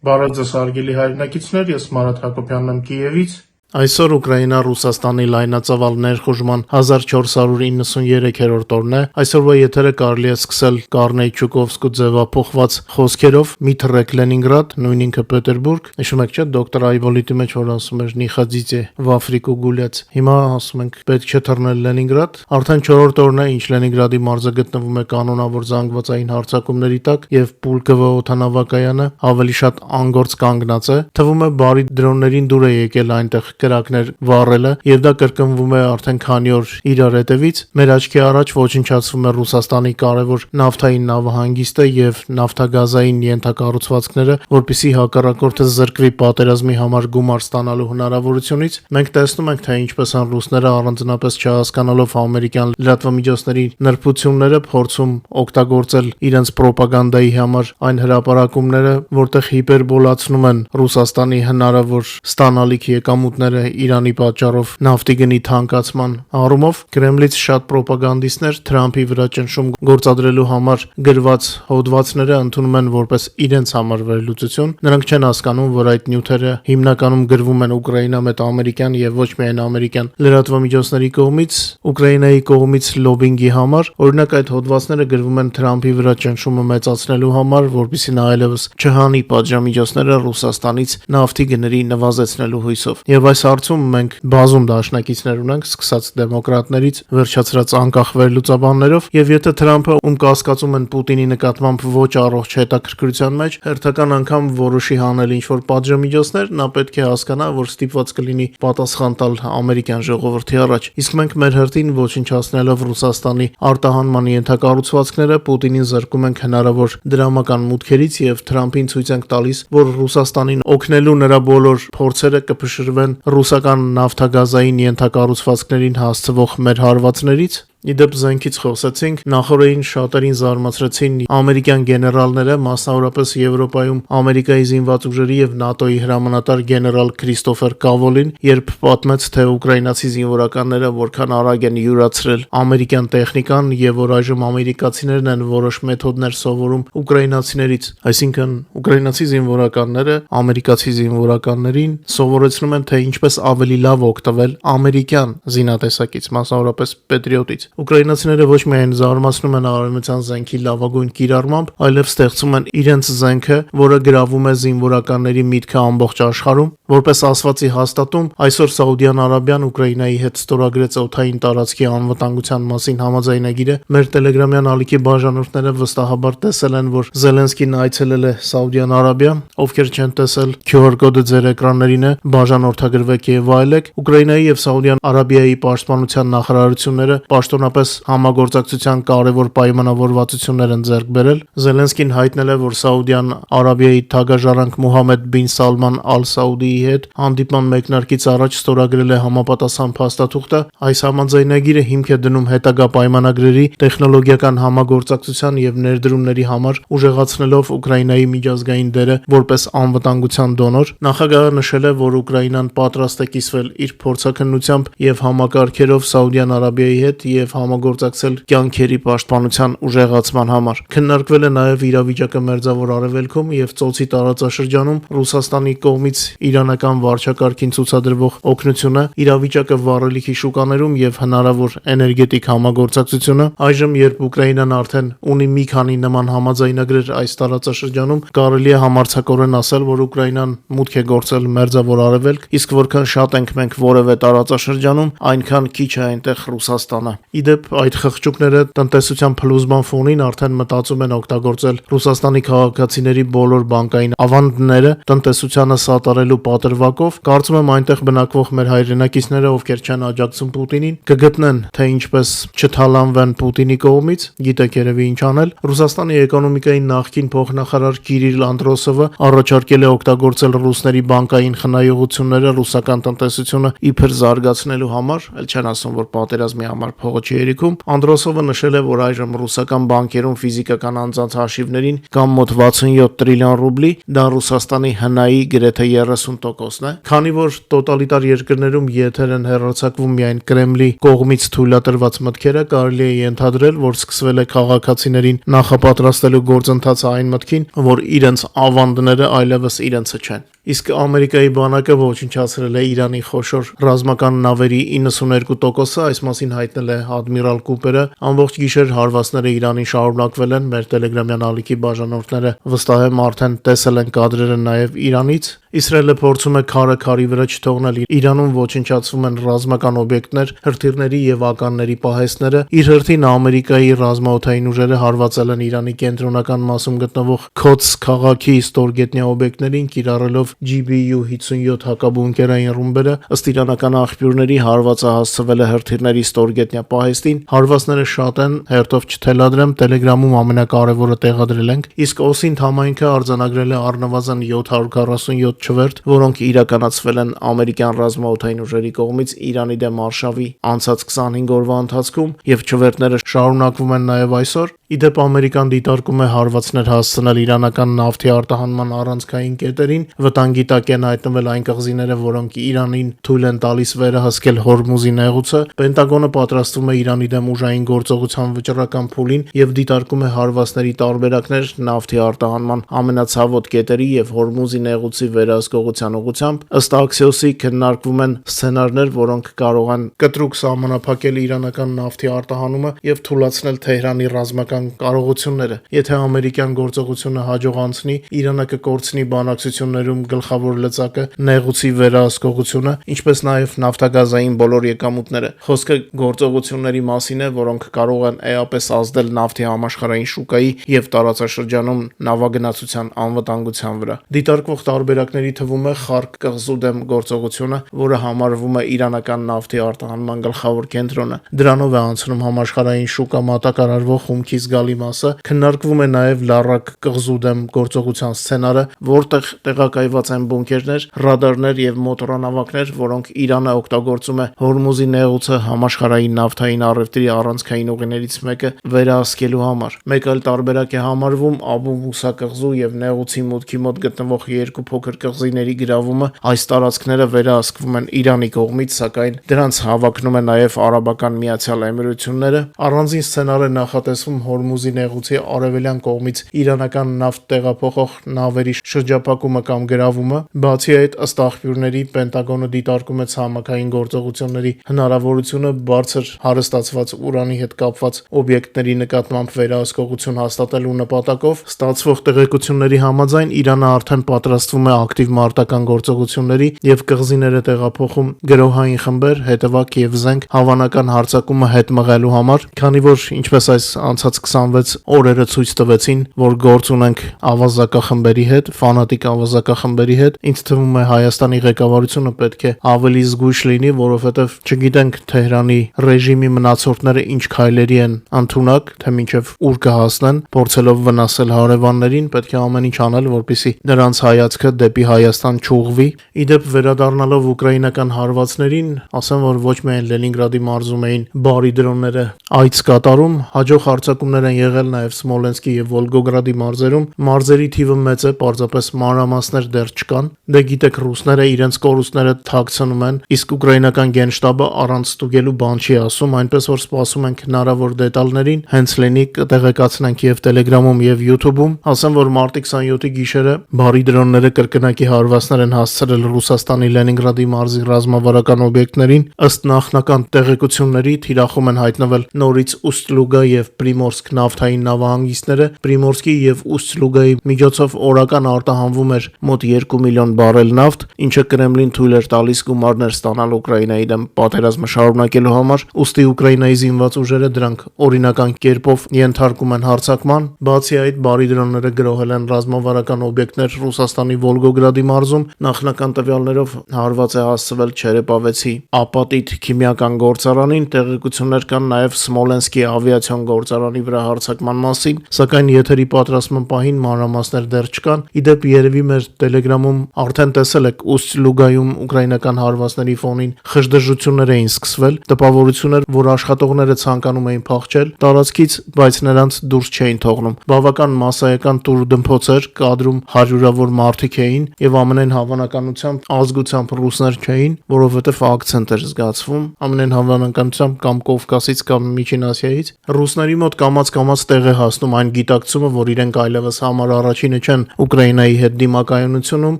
Բարև ձեզ հարգելի հայրենակիցներ, ես Մարատ Հակոբյանն եմ Կիևից։ Այսօր Ուկրաինա-Ռուսաստանի լայնածավալ ներխուժման 1493-րդ օրն է։ Այսօրվա եթերը կարելի է սկսել Կարնեյ Չուկովսկու ձևափոխված խոսքերով՝ «Մի թռեք Լենինգրադ», նույն ինքը Պետերբուրգ։ Հիշում եք, չէ՞, դոկտոր Այվոլիտի մեջ որ ասում էր «Նիխադիցե в Африку гулять»։ Հիմա ասում ենք պետք չէ թռնել Լենինգրադ։ Արդեն 4-րդ օրն է, ինչ Լենինգրադի մարզը գտնվում է կանոնավոր զանգվածային հարձակումների տակ, եւ Պուլկովո օդանավակայանը ավելի շատ անգործ կանգնած է։ Թվում է բարի դրոններին դուր է եկել այնտեղ կրակներ վառելը, եւ դա կրկնվում է արդեն քանի օր իրար հետևից։ Մեր աչքի առաջ ոչնչացվում է Ռուսաստանի կարևոր նավթային նավահանգիստը եւ նավթագազային ենթակառուցվածքները, որպեսզի հակառակորդը զրկվի պատերազմի համար գումար ստանալու հնարավորությունից։ Մենք տեսնում ենք, թե ինչպես են ռուսները առանձնապես չհասկանալով ամերիկյան լրատվամիջոցների նրբությունները փորձում օգտագործել իրենց ռոպագանդայի համար այն հրապարակումները, որտեղ հիպերբոլացնում են Ռուսաստանի հնարավոր ստանալիք եկամուտները Իրանի պատճառով նավթի գնի թանկացման առումով։ Կրեմլից շատ ռոպագանդիստներ Թրամփի վրա ճնշում գործադրելու համար գրված հոդվածները ընդունում են որպես իրենց համար վերլուծություն։ Նրանք չեն հասկանում, որ այդ նյութերը հիմնականում գրվում են ուկրաինամետ ամերիկյան եւ ոչ միայն ամերիկյան լրատվամիջոցների կողմից, Ուկրաինայի կողմից լոբինգի համար։ Օրինակ, այդ հոդվածները գրվում են Թրամփի վրա ճնշումը մեծացնելու համար, որպեսզի նա այլևս չհանի պատժամիջոցները Ռուսաստանից նավթի գների նվազեցնելու հույսով։ Եվ այս հարցում մենք բազում դաշնակիցներ ունենք, սկսած դեմոկրատներից, վերջացրած անկախ վերլուծաբաններով, եւ եթե Թրամփը ում կասկածում են Պուտինի նկատմամբ ոչ առողջ հետաքրքրության մեջ, հերթական անգամ որոշի հանել ինչ-որ պատժամիջոցներ, նա պետք է հասկանա, որ ստիպված կլինի պատասխան տալ ամերիկյան ժողովրդի առաջ։ Իսկ մենք մեր հերթին ոչնչացնելով Ռուսաստանի արտահանման ենթակառուցվածքները, Պուտինին զրկում ենք հնարավոր դրամական մուտքերից եւ Թրամփին ցույց ենք տալիս, որ Ռուսաստանին օգնելու նրա բոլոր փորձերը կփշրվեն ռուսական նավթագազային ենթակառուցվածքներին հասցվող մեր հարվածներից։ Իդեպ զենքից խոսեցինք, նախորդին շատերին զարմացրեցին ամերիկյան գեներալները, մասնավորապես Եվրոպայում Ամերիկայի զինված ուժերի եւ ՆԱՏՕ-ի հրամանատար գեներալ Քրիստոֆեր Կավոլին, երբ պատմեց, թե ուկրաինացի զինվորականները որքան արագ են յուրացրել ամերիկյան տեխնիկան եւ որ այժմ ամերիկացիներն են որոշ մեթոդներ սովորում ուկրաինացիներից, այսինքն ուկրաինացի զինվորականները ամերիկացի զինվորականներին սովորեցնում են, թե ինչպես ավելի լավ օգտվել ամերիկյան զինատեսակից, մասնավորապես Պետրիոտից։ Ուկրաինացիները ոչ միայն զարմացնում են արևմտյան զենքի լավագույն կիրառմամբ, այլև ստեղծում են իրենց զենքը, որը գրավում է զինվորականների միտքը ամբողջ աշխարհում։ Որպես ասվածի հաստատում, այսօր Սաուդյան Արաբիան Ուկրաինայի հետ ստորագրեց օդային տարածքի անվտանգության մասին համաձայնագիրը։ Մեր տելեգրամյան ալիքի բաժանորդները վստահաբար տեսել են, որ Զելենսկին այցելել է Սաուդյան Արաբիա։ Ովքեր չեն տեսել, QR կոդը ձեր էկրաններին է, բաժանորդագրվեք եւ վայելեք։ Ուկրաինայի եւ Սաուդյան Արաբիայի պաշտպանության նախարարությունները պաշտոնապես համագործակցության կարևոր պայմանավորվածություններ են ձեռք բերել։ Զելենսկին հայտնել է, որ Սաուդյան Արաբիայի թագաժարանք Մուհամմեդ բին Սալման Ալ Սաուդիի հետ հանդիպման մեկնարկից առաջ ստորագրել է համապատասխան փաստաթուղթը։ Այս համաձայնագիրը հիմք է դնում հետագա պայմանագրերի, տեխնոլոգիական համագործակցության եւ ներդրումների համար, ուժեղացնելով Ուկրաինայի միջազգային դերը որպես անվտանգության դոնոր։ Նախագահը նշել է, որ Ուկրաինան պատրաստ է կիսվել իր փորձաքննությամբ եւ համակարգերով Սաուդյան Արաբիայի հետ եւ համագործակցել կյանքերի պաշտպանության ուժեղացման համար։ Քննարկվել է նաեւ իրավիճակը Մերձավոր Արևելքում եւ Ծոցի տարածաշրջանում Ռուսաստանի կողմից իրանական վարչակարգին ցուցադրվող օգնությունը, իրավիճակը վառելիքի շուկաներում եւ հնարավոր էներգետիկ համագործակցությունը։ Այժմ, երբ Ուկրաինան արդեն ունի մի քանի նման համաձայնագրեր այս տարածաշրջանում, կարելի է համարձակորեն ասել, որ Ուկրաինան մուտք է գործել Մերձավոր Արևելք, իսկ որքան շատ ենք մենք որևէ տարածաշրջանում, այնքան քիչ է այնտեղ Ռուսաստանը։ Իդեպ այդ խղճուկները տնտեսության փլուզման ֆոնին արդեն մտածում են օգտագործել Ռուսաստանի քաղաքացիների բոլոր բանկային ավանդները տնտեսությանը սատարելու պատրվակով։ Կարծում եմ այնտեղ բնակվող մեր հայրենակիցները, ովքեր չեն աջակցում Պուտինին, կգտնեն, թե ինչպես չթալանվեն Պուտինի կողմից։ Գիտեք երևի ինչ անել։ Ռուսաստանի էկոնոմիկայի նախկին փոխնախարար Կիրիլ Անդրոսովը առաջարկել է օգտագործել ռուսների բանկային խնայողությունները ռուսական տնտեսությունը իբր զարգացնելու համար, ել չեն ասում, որ պատերազմի համար փողը առաջի երիքում Անդրոսովը նշել է, որ այժմ ռուսական բանկերում ֆիզիկական անձանց հաշիվներին կան մոտ 67 տրիլիոն ռուբլի, դա Ռուսաստանի հնայի գրեթե 30%-ն է, քանի որ տոտալիտար երկրներում եթեր են հեռարձակվում միայն Կրեմլի կողմից թույլատրված մտքերը, կարելի է ենթադրել, որ սկսվել է քաղաքացիներին նախապատրաստելու գործընթացը այն մտքին, որ իրենց ավանդները այլևս իրենցը չեն։ Իսկ Ամերիկայի բանակը ոչնչացրել է Իրանի խոշոր ռազմական նավերի 92%-ը, այս մասին հայտնել է ադմիրալ Կուպերը։ Ամբողջ գիշեր հարվածները Իրանին շարունակվել են, մեր տելեգրամյան ալիքի բաժանորդները վստահ եմ արդեն տեսել են կադրերը նաև Իրանից։ Իսրայելը փորձում է քարը քարի վրա չթողնել։ Իրանում ոչնչացվում են ռազմական օբյեկտներ, հրթիռների եւ ականների պահեստները։ Իր հերթին Ամերիկայի ռազմաօդային ուժերը հարվածել են Իրանի կենտրոնական մասում գտնվող Քոց քաղաքի ստորգետնյա օբյեկտներին, կիրառելով GBU-57 հակաբունկերային ռումբերը։ Ըստ իրանական աղբյուրների հարվածը հասցվել է հրթիռների ստորգետնյա պահեստին։ Հարվածները շատ են, հերթով չթելադրեմ, Telegram-ում ամենակարևորը տեղադրել ենք։ Իսկ Օսին համայնքը արձանագրել է առնվազն 747 չվերթ, որոնք իրականացվել են ամերիկյան ռազմաօդային ուժերի կողմից Իրանի դեմ արշավի անցած 25 օրվա ընթացքում եւ չվերթները շարունակվում են նաեւ այսօր։ Իդեպ Ամերիկան դիտարկում է հարվածներ հասցնել իրանական նավթի արտահանման առանցքային կետերին, վտանգի տակ են հայտնվել այն կղզիները, որոնք Իրանին թույլ են տալիս վերահսկել Հորմուզի նեղուցը։ Պենտագոնը պատրաստվում է Իրանի դեմ ուժային գործողության վճռական փուլին եւ դիտարկում է հարվածների տարբերակներ նավթի արտահանման ամենացավոտ կետերի եւ Հորմուզի նեղուցի վերահսկողության ուղղությամբ։ Ըստ Axios-ի քննարկվում են սցենարներ, որոնք կարող են կտրուկ սահմանափակել իրանական նավթի արտահանումը եւ թույլատրել Թեհրանի ռազմական կարողությունները։ Եթե ամերիկյան գործողությունը հաջող անցնի, Իրանը կկորցնի բանակցություններում գլխավոր լծակը նեղուցի վերահսկողությունը, ինչպես նաև նավթագազային բոլոր եկամուտները։ Խոսքը գործողությունների մասին է, որոնք կարող են էապես ազդել նավթի համաշխարհային շուկայի եւ տարածաշրջանում նավագնացության անվտանգության վրա։ Դիտարկվող տարբերակների թվում է Խարկ կղզու դեմ գործողությունը, որը համարվում է իրանական նավթի արտահանման գլխավոր կենտրոնը։ Դրանով է անցնում համաշխարհային շուկա մատակարարվող հումքի զգալի մասը։ Քննարկվում է նաև Լարակ կղզու դեմ գործողության սցենարը, որտեղ տեղակայված են բունկերներ, ռադարներ եւ մոտորանավակներ, որոնք Իրանը օգտագործում է Հորմուզի նեղուցը համաշխարհային նավթային առևտրի առանցքային ուղիներից մեկը վերահսկելու համար։ Մեկ այլ տարբերակ է համարվում Աբու Մուսա կղզու եւ նեղուցի մուտքի մոտ գտնվող երկու փոքր կղզիների գրավումը։ Այս տարածքները վերահսկվում են Իրանի կողմից, սակայն դրանց հավակնում է նաև Արաբական Միացյալ Էմիրությունները։ Առանձին սցենար է նախատեսվում Հորմուզի նեղուցի արևելյան կողմից իրանական նավթ տեղափոխող նավերի շրջափակումը կամ գրավումը։ Բացի այդ, ըստ աղբյուրների, Պենտագոնը դիտարկում է ցամաքային գործողությունների հնարավորությունը բարձր հարստացված ուրանի հետ կապված օբյեկտների նկատմամբ վերահսկողություն հաստատելու նպատակով։ Ստացվող տեղեկությունների համաձայն Իրանը արդեն պատրաստվում է ակտիվ մարտական գործողությունների եւ կղզիները տեղափոխում գրոհային խմբեր, հետևակ եւ զենք հավանական հարձակումը հետ մղելու համար, քանի որ ինչպես այս անցած 26 օրերը ցույց տվեցին, որ գործ ունենք ավազակախմբերի հետ, ֆանատիկ ավազակախմբերի հետ, ինձ թվում է Հայաստանի ղեկավարությունը պետք է ավելի զգույշ լինի, որովհետեւ չգիտենք Թեհրանի ռեժիմի մնացորդները ինչ քայլերի են ընդունակ, թե մինչեւ ուր կհասնեն, փորձելով վնասել հարևաններին, պետք է ամեն ինչ անել, որպեսզի նրանց հայացքը դեպի Հայաստան չուղղվի։ Իդեպ վերադառնալով ուկրաինական հարվածներին, ասեմ, որ ոչ միայն Լենինգրադի մարզում էին բարի դրոնները այց կատարում, հաջող հարձակումներ են եղել նաև Սմոլենսկի եւ Վոլգոգրադի մարզերում։ Մարզերի թիվը մեծ է, պարզապես մանրամասներ դեռ չկան։ Դե գիտեք, ռուսները իրենց կորուստները թաքցնում են, իսկ ուկրաինական գենշտաբը առանց ստուգելու բան չի ասում, այնպես որ սպասում ենք հնարավոր դետալներին, հենց լինի կտեղեկացնենք եւ Telegram-ում եւ YouTube-ում։ Ասեմ, որ մարտի 27-ի գիշերը բարի դրոնները կրկնակի հարվածներ են հասցրել Ռուսաստանի Լենինգրադի մարզի ռազմավարական օբյեկտներին։ Ըստ նախնական տեղեկությունների, թիրախում են հայտնվել նորից Ուստ-Լուգա եւ Պրիմորսկ նավթային նավահանգիստները։ Պրիմորսկի եւ Ուստ-Լուգայի միջոցով օրական արտահանվում էր մոտ 2 միլիոն բարել նավթ, ինչը Կրեմլին թույլ էր տալիս գումարներ ստանալ Ուկրաինայի դեմ պատերազմը շարունակելու համար։ Ուստի Ուկրաինայի զինված ուժերը դրանք օրինական կերպով ենթարկում են հարձակման։ Բացի այդ, բարի դրոնները գրոհել են ռազմավարական օբյեկտներ Ռուսաստանի Վոլգոգրադի մարզում։ Նախնական տվյալներով հարված է հասցվել Չերեպավեցի ապատիտ քիմիական գործարանին, տեղեկություններ կան նաև Սմոլենսկի ավիացիոն գործարանի վրա հարձակման մասին, սակայն եթերի պատրաստման պահին մանրամասներ դեռ չկան։ Իդեպ երևի մեր Տելեգրամում արդեն տեսել եք, Ուստ-Լուգայում ուկրաինական հարվածների ֆոնին խժդժություններ էին սկսվել, տպավորություն էր, որ աշխատողները ցանկանում էին փախչել տարածքից, բայց նրանց դուրս չէին թողնում։ Բավական մասսայական տուր-դմփոց էր, կադրում հարյուրավոր մարդիկ էին եւ ամենայն հավանականությամբ ազգությամբ ռուսներ չէին, որովհետեւ акցենտ էր զգացվում, ամենայն հավանականությամբ կամ Կովկասից կամ Միջին Ասիայից։ Ռուսների մոտ կամաց տեղ է հասնում այն գիտակցումը, որ իրենք այլևս համար առաջինը չեն Ուկրաինայի հետ դիմակայունությունում,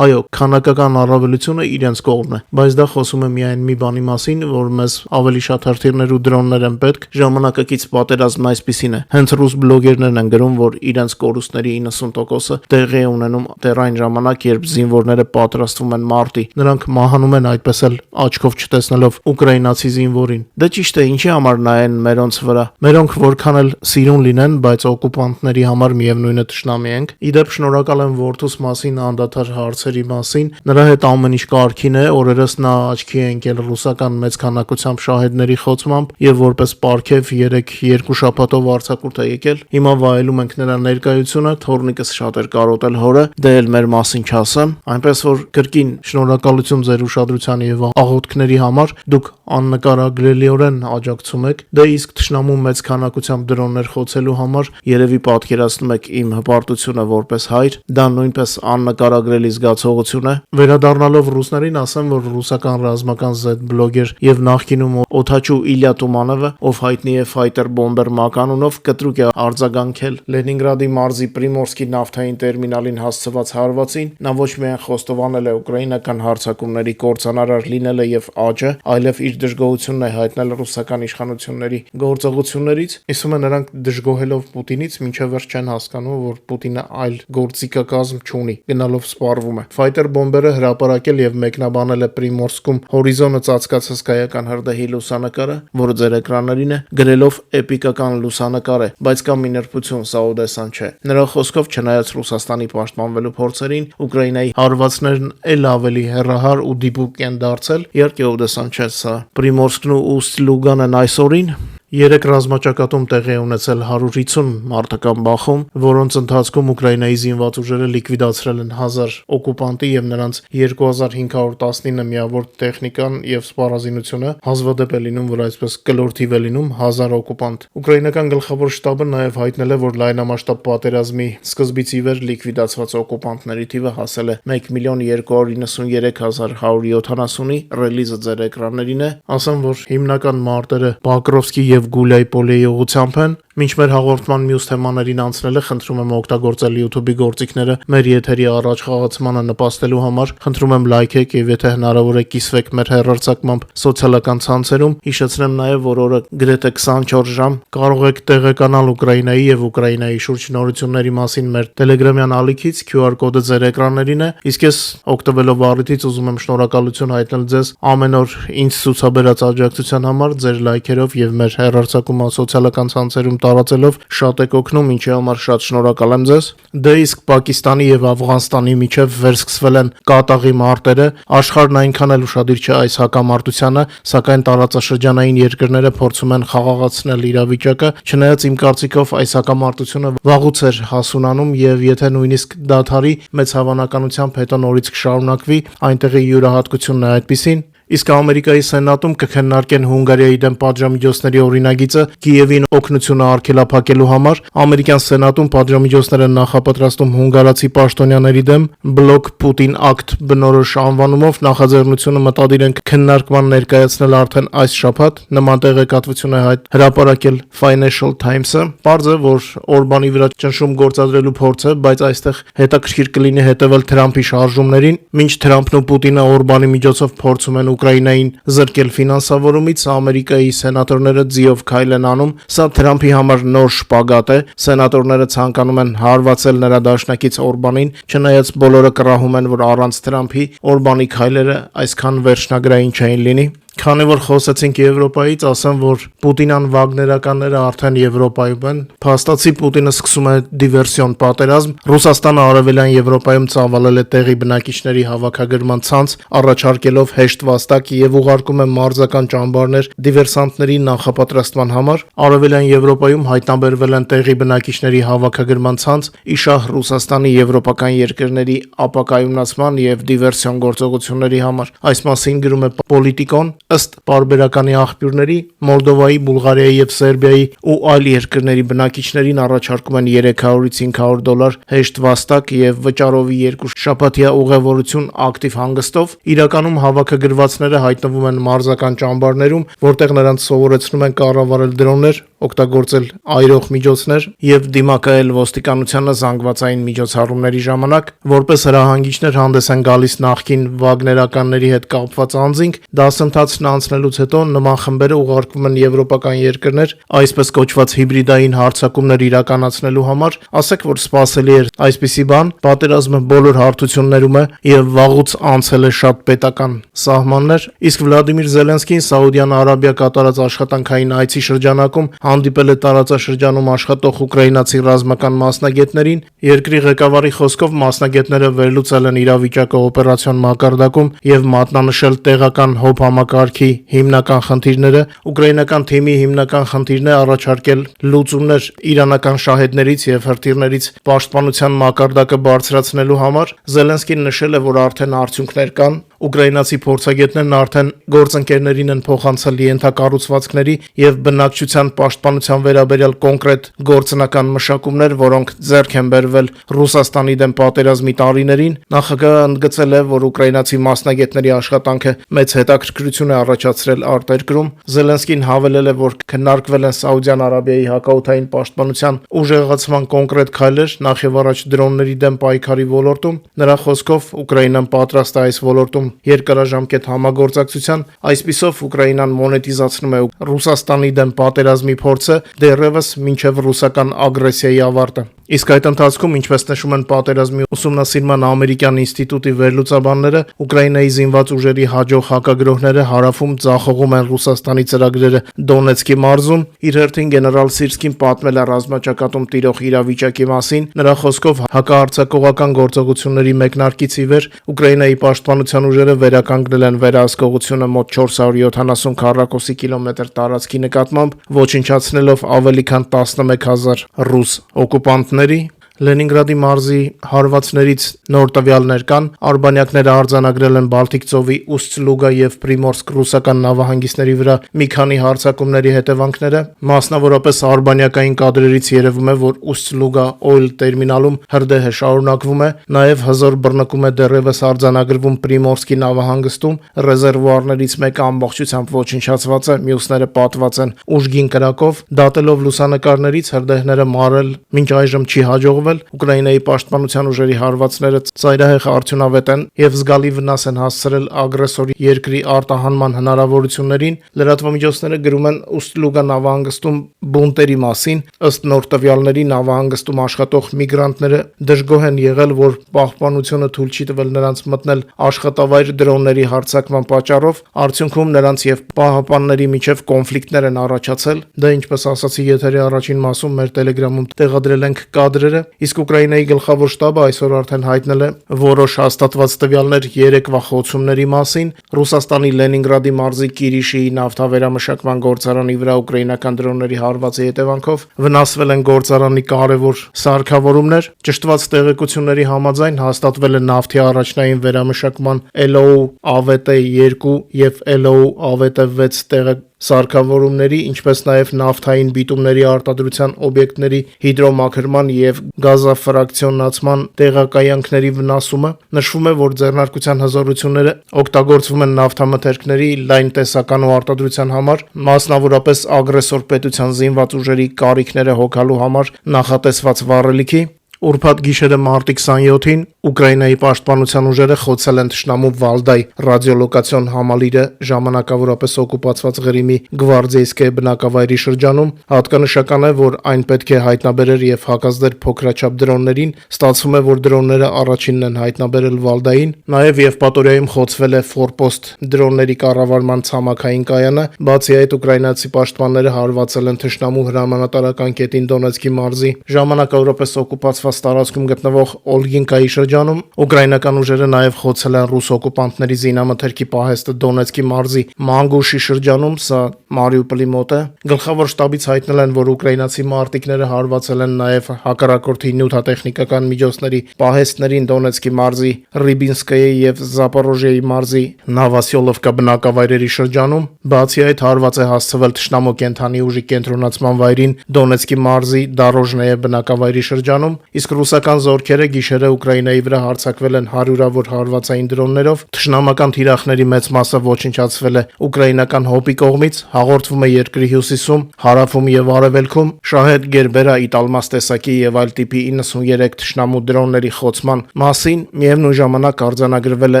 այո, քանակական առավելությունը իրենց կողմն է, բայց դա խոսում է միայն մի բանի մասին, որ մեզ ավելի շատ հրթիռներ ու դրոններ են պետք, ժամանակակից պատերազմն այսպիսին է։ Հենց ռուս բլոգերներն են գրում, որ իրենց կորուստների 90%-ը տեղի է ունենում դեռ այն ժամանակ, երբ զինվորները պատրաստվում են մարտի։ Նրանք մահանում են այդպես էլ աչքով չտեսնելով ուկրաինացի զինվորին։ Դե ճիշտ է, ինչի համար նայեն մերոնց վրա։ Մերոնք որքան էլ սիրուն լինեն, բայց օկուպանտների համար միևնույնը թշնամի ենք։ Իդեպ շնորհակալ եմ որդուս մասին անդադար հարցերի մասին։ Նրա հետ ամեն ինչ կարգին է, օրերս նա աչքի է ընկել ռուսական մեծ քանակությամբ շահեդների խոցմամբ եւ որպես պարգև 2 շաբաթով արձակուրդ է եկել։ Հիմա վայելում ենք նրա ներկայությունը, թորնիկս շատ էր կարոտել հորը, դե էլ մեր մասին չասեմ, այնպես որ կրկին շնորհակալություն ձեր ուշադրության եւ աղոթքների համար, դուք աննկարագրելիորեն աջակցում եք, դե իսկ թշնամու մեծ քանակությամբ դրոններ խոցելու համար երևի պատկերացնում եք իմ հպարտությունը որպես հայր, դա նույնպես աննկարագրելի զգացողություն է։ Վերադառնալով ռուսներին ասեմ, որ ռուսական ռազմական Z բլոգեր եւ նախկինում Օթաչու Իլյա Տումանովը, ով հայտնի է Fighter Bomber մականունով, կտրուկ է արձագանքել Լենինգրադի մարզի Պրիմորսկի նավթային տերմինալին հասցված հարվածին։ Նա ոչ միայն խոստովանել է ուկրաինական հարձակումների կործանարար լինելը եւ աճը, այլև իր դժգոհությունն է հայտնել ռուսական իշխանությունների գործողություններից։ Իսում է նրանք դժգոհելով Պուտինից մինչև վերջ չեն հասկանում, որ Պուտինը այլ գործիքակազմ չունի, գնալով սպառվում է։ Fighter Bomber-ը հրապարակել եւ մեկնաբանել է Պրիմորսկում հորիզոնը ծածկած հսկայական հրդեհի լուսանկարը, որը ձեր էկրաններին է, գրելով էպիկական լուսանկար է, բայց կա մի նրբություն, սա Օդեսան չէ։ Նրա խոսքով, չնայած Ռուսաստանի պաշտպանվելու փորձերին, Ուկրաինայի հարվածներն էլ ավելի հեռահար ու դիպուկ են դարձել։ Իհարկե Օդեսան չէ սա։ Պրիմորսկն ու Ուստ-Լուգանն այսօրին 3 ռազմաճակատում տեղի ունեցել 150 մարտական բախում, որոնց ընթացքում Ուկրաինայի զինված ուժերը լիկվիդացրել են 1000 օկուպանտի եւ նրանց 2519 միավոր տեխնիկան եւ սպառազինությունը, հազվադեպ է լինում, որ այսպես կլորթիվ է լինում 1000 օկուպանտ։ Ուկրաինական գլխավոր շտաբը նաեւ հայտնել է, որ լայնամասշտաբ պատերազմի սկզբից ի վեր լիկվիդացված օկուպանտների թիվը հասել է 1,293,170-ի, ռելիզը ձեր էկրաններին է։ Ասեմ, որ հիմնական մարտերը Պոկրովսկի եւ Գուլյայի պոլեի ուղղությամբ են։ Մինչ մեր հաղորդման մյուս թեմաներին անցնելը խնդրում եմ օգտագործել YouTube-ի գործիքները մեր եթերի առաջ խաղացմանը նպաստելու համար։ Խնդրում եմ լայքեք եւ եթե հնարավոր է կիսվեք մեր հեռարձակմամբ սոցիալական ցանցերում։ Հիշեցնեմ նաեւ, որ օրը գրեթե 24 ժամ կարող եք տեղեկանալ Ուկրաինայի եւ Ուկրաինայի շուրջ նորությունների մասին մեր Telegram-յան ալիքից, QR կոդը ձեր էկրաններին է։ Իսկ ես օգտվելով առիթից ուզում եմ շնորհակալություն հայտնել ձեզ ամեն օր ինձ ցուցաբերած աջակցության համար, ձեր լայքերով եւ մեր հեռարձակումը սոցիալական ցանցերում տարածելով շատ եք օգնում, ինչի համար շատ շնորհակալ եմ ձեզ։ Դե իսկ Պակիստանի եւ Աֆղանստանի միջև վերսկսվել են կատաղի մարտերը, աշխարհն այնքան էլ ուշադիր չէ այս հակամարտությանը, սակայն տարածաշրջանային երկրները փորձում են խաղաղացնել իրավիճակը, չնայած իմ կարծիքով այս հակամարտությունը վաղուց էր հասունանում եւ եթե նույնիսկ դադարի, մեծ հավանականությամբ հետո նորից կշարունակվի, այնտեղի յուրահատկությունն է այդպիսին։ Իսկ Ամերիկայի Սենատում կքննարկեն Հունգարիայի դեմ պատժամիջոցների օրինագիծը Կիևին օգնությունը արգելափակելու համար։ Ամերիկյան Սենատում պատժամիջոցներ են նախապատրաստում հունգարացի պաշտոնյաների դեմ Block Putin Act բնորոշ անվանումով նախաձեռնությունը մտադիր են քննարկման ներկայացնել արդեն այս շաբաթ։ Նման տեղեկատվություն է հրապարակել Financial Times-ը։ Պարզ է, որ Օրբանի վրա ճնշում գործադրելու փորձ է, բայց այստեղ հետաքրքիր կլինի հետևել Թրամփի շարժումներին։ Մինչ Թրամփն ու Պուտինը Օրբանի միջոցով փորձում են Ուկրաինային զրկել ֆինանսավորումից, Ամերիկայի սենատորները ձիով քայլ են անում։ Սա Թրամփի համար նոր շպագատ է։ Սենատորները ցանկանում են հարվածել նրա դաշնակից Օրբանին, չնայած բոլորը կռահում են, որ առանց Թրամփի Օրբանի քայլերը այսքան վերջնագրային չէին լինի։ Քանի որ խոսեցինք Եվրոպայից, ասեմ, որ Պուտինան վագներականները արդեն Եվրոպայում են։ Փաստացի Պուտինը սկսում է դիվերսիոն պատերազմ։ Ռուսաստանը Արևելյան Եվրոպայում ծավալել է տեղի բնակիչների հավաքագրման ցանց, առաջարկելով հեշտ վաստակ եւ ուղարկում է մարզական ճամբարներ դիվերսանտների նախապատրաստման համար։ Արևելյան Եվրոպայում հայտնաբերվել են տեղի բնակիչների հավաքագրման ցանց, իշահ Ռուսաստանի եվրոպական երկրների ապակայունացման եւ դիվերսիոն գործողությունների համար։ Այս մասին գրում է Պոլիտիկոն։ Ըստ պարբերականի աղբյուրների, Մոլդովայի, Բուլղարիայի եւ Սերբիայի ու այլ երկրների բնակիչներին առաջարկում են $300-ից $500 հեշտ վաստակ եւ վճարովի 2 շաբաթյա ուղևորություն ակտիվ հանգստով։ Իրականում հավաքագրվածները հայտնվում են մարզական ճամբարներում, որտեղ նրանց սովորեցնում են կառավարել դրոններ, օգտագործել այրող միջոցներ եւ դիմակայել ոստիկանությանը զանգվածային միջոցառումների ժամանակ։ Որպես հրահանգիչներ հանդես են գալիս նախկին վագներականների հետ կապված անձինք։ Դասընթացն անցնելուց հետո նման խմբերը ուղարկվում են եվրոպական երկրներ, այսպես կոչված հիբրիդային հարձակումներ իրականացնելու համար։ Ասեք, որ սպասելի էր այսպիսի բան, պատերազմը բոլոր հարթություններում է եւ վաղուց անցել է շատ պետական սահմաններ, իսկ Վլադիմիր Զելենսկին Սաուդյան Արաբիա կատարած աշխատանքային այցի շրջանակում հանդիպել է տարածաշրջանում աշխատող ուկրաինացի ռազմական մասնագետներին։ Երկրի ղեկավարի խոսքով մասնագետները վերլուծել են իրավիճակը օպերացիոն մակարդակում եւ մատնանշել տեղական հոբ համակարգի հիմնական խնդիրները։ Ուկրաինական թիմի հիմնական խնդիրն է առաջարկել լուծումներ իրանական շահեդներից եւ հրթիռներից պաշտպանության մակարդակը բարձրացնելու համար։ Զելենսկին նշել է, որ արդեն արդյունքներ կան։ Ուկրաինացի փորձագետներն արդեն գործընկերներին են փոխանցել ենթակառուցվածքների եւ բնակչության պաշտպանության վերաբերյալ կոնկրետ գործնական մշակումներ, որոնք ձեռք են բերվել Ռուսաստանի դեմ պատերազմի տարիներին։ Նախագահը ընդգծել է, որ ուկրաինացի մասնագետների աշխատանքը մեծ հետաքրքրություն է առաջացրել արտերկրում։ Զելենսկին հավելել է, որ քննարկվել են Սաուդյան Արաբիայի հակաօդային պաշտպանության ուժեղացման կոնկրետ քայլեր, նախ եւ առաջ դրոնների դեմ պայքարի ոլորտում։ Նրա խոսքով Ուկրաինան պատրաստ է այս ոլորտում երկարաժամկետ համագործակցության։ Այսպիսով Ուկրաինան մոնետիզացնում է Ռուսաստանի դեմ պատերազմի փորձը դեռևս մինչև ռուսական ագրեսիայի ավարտը։ Իսկ այդ ընթացքում, ինչպես նշում են պատերազմի ուսումնասիրման ամերիկյան ինստիտուտի վերլուծաբանները, Ուկրաինայի զինված ուժերի հաջող հակագրոհները հարավում ձախողում են Ռուսաստանի ծրագրերը Դոնեցկի մարզում։ Իր հերթին գեներալ Սիրսկին պատմել է ռազմաճակատում տիրող իրավիճակի մասին։ Նրա խոսքով հակահարձակողական գործողությունների մեկնարկից ի վեր Ուկրաինայի պաշտպանության ուժերը վերականգնել են վերահսկողությունը մոտ 470 քառակուսի կիլոմետր տարածքի նկատմամբ, ոչնչացնելով ավելի քան 11,000 ռուս օկուպանտների։ Լենինգրադի մարզի հարվածներից նոր տվյալներ կան։ Արբանյակները արձանագրել են Բալտիկ ծովի Ուստ-Լուգա եւ Պրիմորսկ ռուսական նավահանգիստների վրա մի քանի հարձակումների հետևանքները։ Մասնավորապես արբանյակային կադրերից երևում է, որ Ուստ-Լուգա օյլ տերմինալում հրդեհը շարունակվում է, նաեւ հզոր բռնկում է դեռևս արձանագրվում Պրիմորսկի նավահանգստում։ Ռեզերվուարներից մեկը ամբողջությամբ ոչնչացված է, մյուսները պատված են ուժգին կրակով։ Դատելով լուսանկարներից հրդեհները մարել մինչ այժմ չի հաջողվել։ Ուկրաինայի պաշտպանության ուժերի հարվածները ծայրահեղ արդյունավետ են եւ զգալի վնաս են հասցրել ագրեսորի երկրի արտահանման հնարավորություններին։ Լրատվամիջոցները գրում են Ուստ-Լուգա նավահանգստում բունտերի մասին։ Ըստ նոր տվյալների նավահանգստում աշխատող միգրանտները դժգոհ են եղել, որ պահպանությունը թույլ չի տվել նրանց մտնել աշխատավայր դրոնների հարձակման պատճառով։ Արդյունքում նրանց եւ պահապանների միջև կոնֆլիկտներ են առաջացել։ Դա ինչպես ասացի եթերի առաջին մասում մեր Telegram-ում տեղադրել ենք կադրերը։ Իսկ Ուկրաինայի գլխավոր շտաբը այսօր արդեն հայտնել է որոշ հաստատված տվյալներ երեկվա խոցումների մասին։ Ռուսաստանի Լենինգրադի մարզի Կիրիշիի նավթավերամշակման գործարանի վրա ուկրաինական դրոնների հարվածի հետևանքով վնասվել են գործարանի կարևոր սարքավորումներ։ Ճշտված տեղեկությունների համաձայն հաստատվել է նավթի առաջնային վերամշակման LO AVT-2 եւ LO AVT-6 սարքավորումների, ինչպես նաև նավթային բիտումների արտադրության օբյեկտների հիդրոմաքրման եւ գազաֆրակցիոնացման տեղակայանքների վնասումը։ Նշվում է, որ ձեռնարկության հզորությունները օգտագործվում են նավթամթերքների լայն տեսական ու արտադրության համար, մասնավորապես ագրեսոր պետության զինված ուժերի կարիքները հոգալու համար նախատեսված վառելիքի։ Ուրբաթ գիշերը մարտի 27-ին Ուկրաինայի պաշտպանության ուժերը խոցել են թշնամու Վալդայ ռադիոլոկացիոն համալիրը ժամանակավորապես օկուպացված Ղրիմի Գվարդիեյսկե բնակավայրի շրջանում։ Հատկանշական է, որ այն պետք է հայտնաբերեր եւ հակազդեր փոքրաչափ դրոններին, ստացվում է, որ դրոնները առաջինն են հայտնաբերել Վալդային, նաեւ Եվպատորիայում խոցվել է Ֆորպոստ դրոնների կառավարման ցամաքային կայանը։ Բացի այդ, ուկրաինացի պաշտպանները հարվածել են թշնամու հրամանատարական կետին Դոնեցկի մարզի ժամանակավորապես օկուպացված տարածքում գտնվող Օլգինկայի շրջանում։ Ուկրաինական ուժերը նաև խոցել են ռուս օկուպանտների զինամթերքի պահեստը Դոնեցկի մարզի Մանգուշի շրջանում, սա Մարիուպոլի մոտ է։ Գլխավոր շտաբից հայտնել են, որ ուկրաինացի մարտիկները հարվածել են նաև հակառակորդի նյութատեխնիկական միջոցների պահեստներին Դոնեցկի մարզի Ռիբինսկայի եւ Զապորոժիայի մարզի Նավասյոլովկա բնակավայրերի շրջանում։ Բացի այդ, հարված է հասցվել թշնամու կենթանի ուժի կենտրոնացման վայրին Դոնեցկի մարզի Դարոժնեյե բնակավայրի շրջանում, իսկ ռուսական զորքերը գիշերը Ուկրաինայի վրա հարձակվել են հարյուրավոր հարվածային դրոններով։ Թշնամական թիրախների մեծ մասը ոչնչացվել է ուկրաինական ՀՕՊ-ի կողմից, հաղորդվում է երկրի հյուսիսում, հարավում եւ արևելքում Շահեդ Գերբերա Իտալմաս տեսակի եւ այլ տիպի 93 թշնամու դրոնների խոցման մասին։ Միևնույն ժամանակ արձանագրվել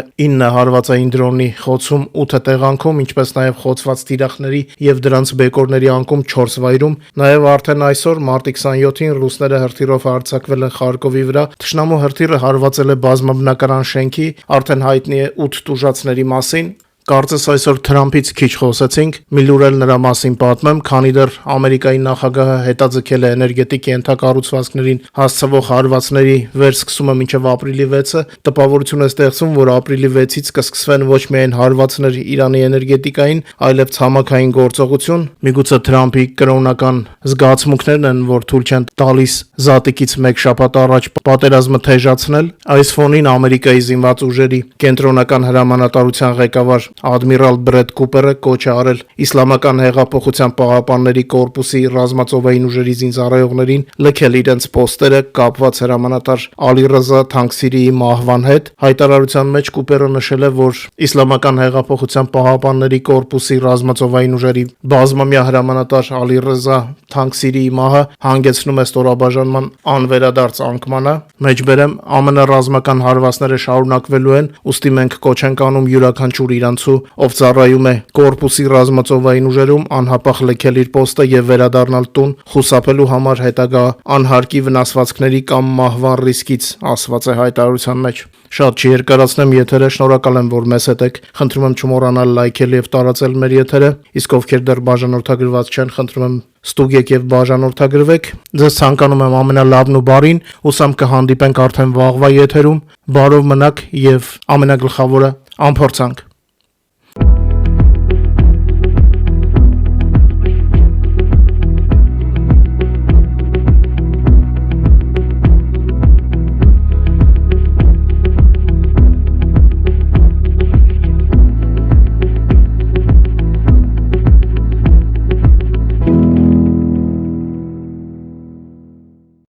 է 9 հարվածային դրոնի խոցում 8 տեղանքում, ինչպես նաեւ խոցված թիրախների եւ դրանց բեկորների անկում 4 վայրում։ Նաեւ արդեն այսօր մարտի 27-ին ռուսները հրթիռով հարձակվել են Խարկովի վրա։ Թշնամու հրթիռը հարվածել է բազմաբնակարան շենքի, արդեն հայտնի է 8 տուժածների մասին։ Կարծես այսօր Թրամփից քիչ խոսեցինք, մի լուր էլ նրա մասին պատմեմ, քանի դեռ Ամերիկայի նախագահը հետաձգել է էներգետիկ ենթակառուցվածքներին հասցվող հարվածների վերսկսումը մինչև ապրիլի 6-ը, տպավորություն է ստեղծվում, որ ապրիլի 6-ից կսկսվեն ոչ միայն հարվածներ Իրանի էներգետիկային, այլև ցամաքային գործողություն։ Միգուցե Թրամփի կրոնական զգացմունքներն են, որ թույլ չեն տալիս զատիկից մեկ շաբաթ առաջ պատերազմը թեժացնել։ Այս ֆոնին Ամերիկայի զինված ուժերի կենտրոնական հրամանատարության ղեկավար Ադմիրալ Բրեդ Կուպերը կոչ է արել Իսլամական հեղափոխության պահապանների կորպուսի ռազմածովային ուժերի զինծառայողներին լքել իրենց պոստերը կապված հրամանատար Ալի-Ռզա Թանկսիրիի մահվան հետ։ Հայտարարության մեջ Կուպերը նշել է, որ Իսլամական հեղափոխության պահապանների կորպուսի ռազմածովային ուժերի բազմամյա հրամանատար Ալի-Ռզա Թանկսիրիի մահը հանգեցնում է ստորաբաժանման անվերադարձ անկմանը։ Մեջբերեմ, ԱՄՆ ռազմական հարվածները շարունակվելու են, ուստի մենք կոչ ենք անում յուրաքանչյուր իրանցու, ով ծառայում է կորպուսի ռազմածովային ուժերում, անհապաղ լքել իր պոստը եւ վերադառնալ տուն, խուսափելու համար հետագա անհարկի վնասվածքների կամ մահվան ռիսկից, ասված է հայտարարության մեջ։ Շատ չերկարացնեմ եթերը, շնորհակալ եմ, որ մեզ հետ եք։ Խնդրում եմ չմոռանալ լայքել եւ տարածել մեր եթերը, իսկ ովքեր դեռ բաժանորդագրված չեն, խնդրում եմ ստուգեք եւ բաժանորդագրվեք։ Ձեզ ցանկանում եմ ամենալավն ու բարին, ուսամ կհանդիպենք արդեն վաղվա եթերում։ Բարով մնաք եւ ամենագլխավորը՝ անփորձանք։